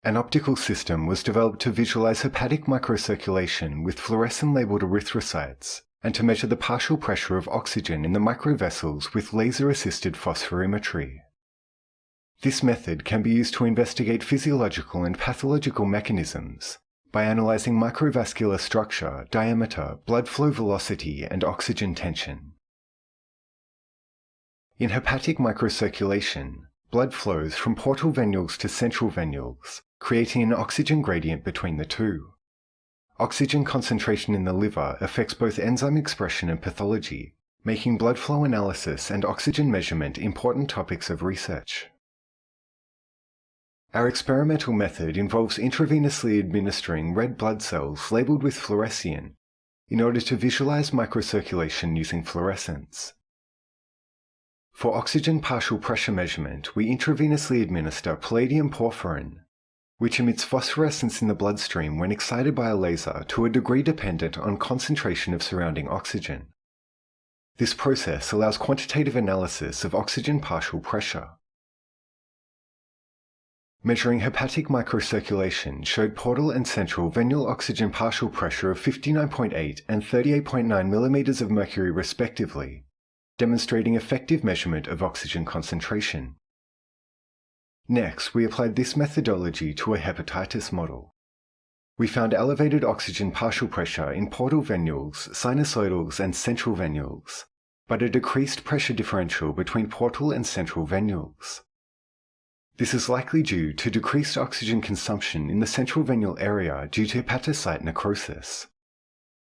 An optical system was developed to visualize hepatic microcirculation with fluorescent-labeled erythrocytes and to measure the partial pressure of oxygen in the microvessels with laser-assisted phosphorimetry. This method can be used to investigate physiological and pathological mechanisms by analyzing microvascular structure, diameter, blood flow velocity, and oxygen tension. In hepatic microcirculation, blood flows from portal venules to central venules, creating an oxygen gradient between the two. Oxygen concentration in the liver affects both enzyme expression and pathology, making blood flow analysis and oxygen measurement important topics of research. Our experimental method involves intravenously administering red blood cells labeled with fluorescein in order to visualize microcirculation using fluorescence. For oxygen partial pressure measurement, we intravenously administer palladium porphyrin, which emits phosphorescence in the bloodstream when excited by a laser to a degree dependent on concentration of surrounding oxygen. This process allows quantitative analysis of oxygen partial pressure. Measuring hepatic microcirculation showed portal and central venule oxygen partial pressure of 59.8 and 38.9 mm of mercury respectively, demonstrating effective measurement of oxygen concentration. Next, we applied this methodology to a hepatitis model. We found elevated oxygen partial pressure in portal venules, sinusoidals, and central venules, but a decreased pressure differential between portal and central venules. This is likely due to decreased oxygen consumption in the central venule area due to hepatocyte necrosis.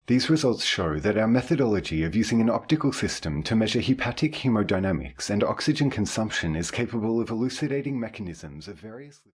These results show that our methodology of using an optical system to measure hepatic hemodynamics and oxygen consumption is capable of elucidating mechanisms of various